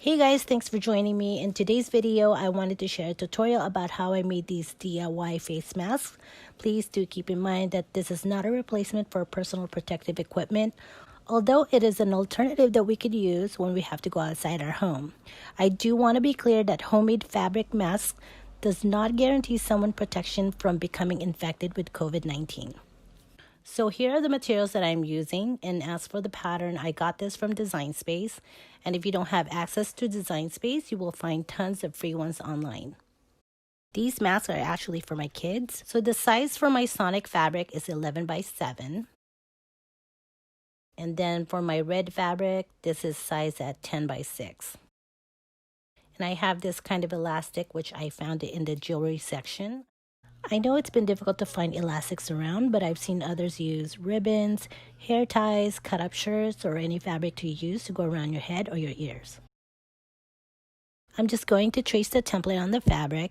Hey guys, thanks for joining me. In today's video, I wanted to share a tutorial about how I made these DIY face masks. Please do keep in mind that this is not a replacement for personal protective equipment, although it is an alternative that we could use when we have to go outside our home. I do want to be clear that homemade fabric masks does not guarantee someone protection from becoming infected with COVID-19. So here are the materials that I'm using, and as for the pattern, I got this from Design Space, and if you don't have access to Design Space, you will find tons of free ones online. These masks are actually for my kids, so the size for my Sonic fabric is 11 by 7. And then for my red fabric, this is sized at 10 by 6. And I have this kind of elastic, which I found it in the jewelry section. I know it's been difficult to find elastics around, but I've seen others use ribbons, hair ties, cut-up shirts, or any fabric to use to go around your head or your ears. I'm just going to trace the template on the fabric.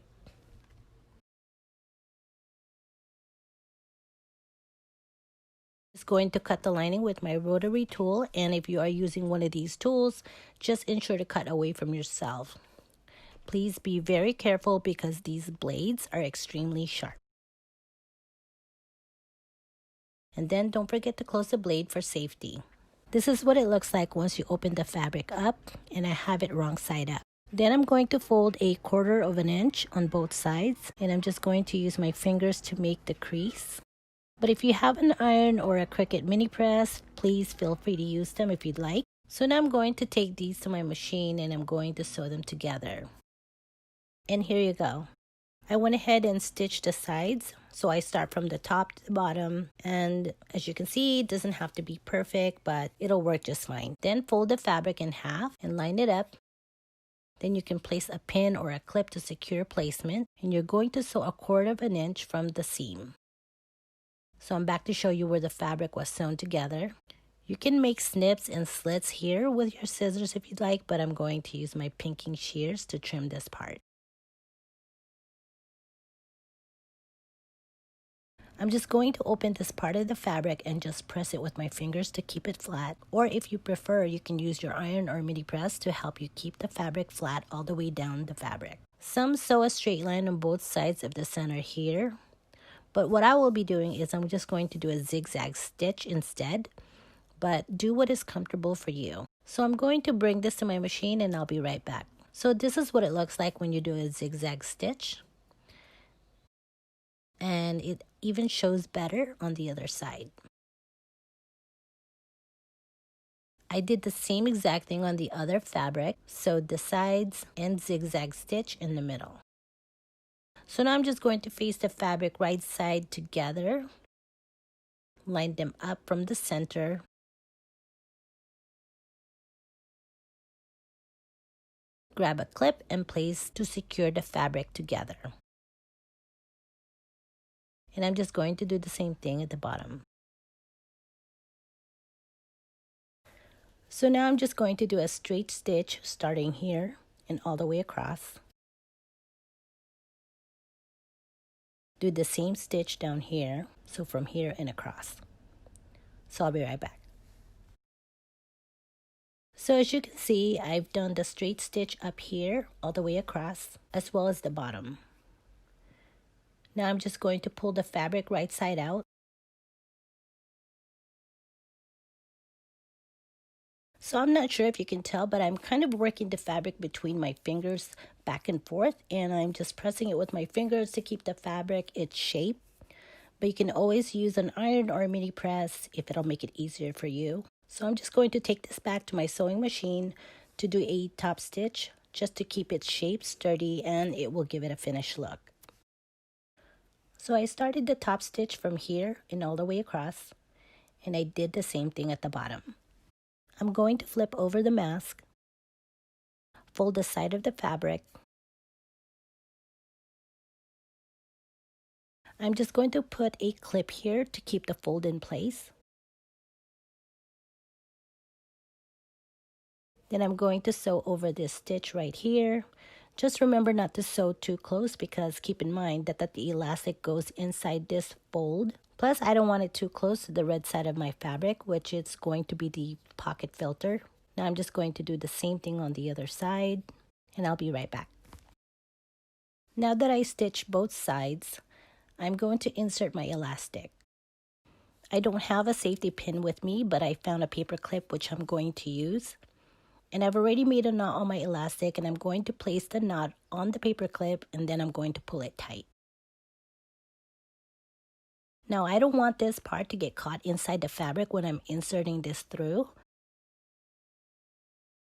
Just going to cut the lining with my rotary tool, and if you are using one of these tools, just ensure to cut away from yourself. Please be very careful because these blades are extremely sharp. And then don't forget to close the blade for safety. This is what it looks like once you open the fabric up, and I have it wrong side up. Then I'm going to fold 1/4 of an inch on both sides, and I'm just going to use my fingers to make the crease. But if you have an iron or a Cricut mini press, please feel free to use them if you'd like. So now I'm going to take these to my machine and I'm going to sew them together. And here you go. I went ahead and stitched the sides, so I start from the top to the bottom, and as you can see, it doesn't have to be perfect, but it'll work just fine. Then fold the fabric in half and line it up. Then you can place a pin or a clip to secure placement, and you're going to sew 1/4 of an inch from the seam. So I'm back to show you where the fabric was sewn together. You can make snips and slits here with your scissors if you'd like, but I'm going to use my pinking shears to trim this part. I'm just going to open this part of the fabric and just press it with my fingers to keep it flat. Or if you prefer, you can use your iron or mini press to help you keep the fabric flat all the way down the fabric. Some sew a straight line on both sides of the center here. But what I will be doing is I'm just going to do a zigzag stitch instead. But do what is comfortable for you. So I'm going to bring this to my machine and I'll be right back. So this is what it looks like when you do a zigzag stitch. And it even shows better on the other side. I did the same exact thing on the other fabric, sewed the sides and zigzag stitch in the middle. So now I'm just going to face the fabric right side together, line them up from the center, grab a clip and place to secure the fabric together. And I'm just going to do the same thing at the bottom. So now I'm just going to do a straight stitch starting here and all the way across. Do the same stitch down here, so from here and across. So I'll be right back. So as you can see, I've done the straight stitch up here all the way across, as well as the bottom. Now I'm just going to pull the fabric right side out. So I'm not sure if you can tell, but I'm kind of working the fabric between my fingers back and forth, and I'm just pressing it with my fingers to keep the fabric its shape. But you can always use an iron or a mini press if it'll make it easier for you. So I'm just going to take this back to my sewing machine to do a top stitch just to keep its shape sturdy, and it will give it a finished look. So I started the top stitch from here and all the way across, and I did the same thing at the bottom. I'm going to flip over the mask, fold the side of the fabric. I'm just going to put a clip here to keep the fold in place. Then I'm going to sew over this stitch right here. Just remember not to sew too close because keep in mind that the elastic goes inside this fold. Plus, I don't want it too close to the red side of my fabric, which is going to be the pocket filter. Now I'm just going to do the same thing on the other side, and I'll be right back. Now that I stitched both sides, I'm going to insert my elastic. I don't have a safety pin with me, but I found a paper clip which I'm going to use. And I've already made a knot on my elastic, and I'm going to place the knot on the paper clip, and then I'm going to pull it tight. Now I don't want this part to get caught inside the fabric when I'm inserting this through.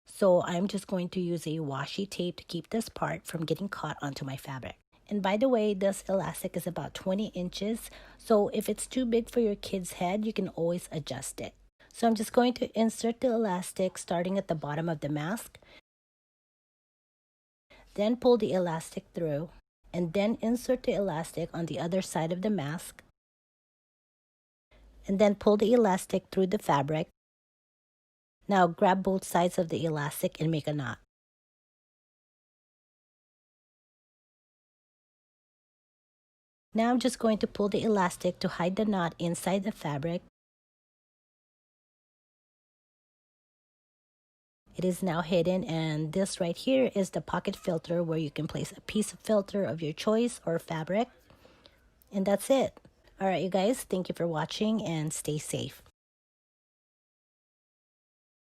So I'm just going to use a washi tape to keep this part from getting caught onto my fabric. And by the way, this elastic is about 20 inches. So if it's too big for your kid's head, you can always adjust it. So I'm just going to insert the elastic starting at the bottom of the mask. Then pull the elastic through. And then insert the elastic on the other side of the mask. And then pull the elastic through the fabric. Now grab both sides of the elastic and make a knot. Now I'm just going to pull the elastic to hide the knot inside the fabric. It is now hidden, and this right here is the pocket filter where you can place a piece of filter of your choice or fabric. And that's it. All right, you guys, thank you for watching and stay safe.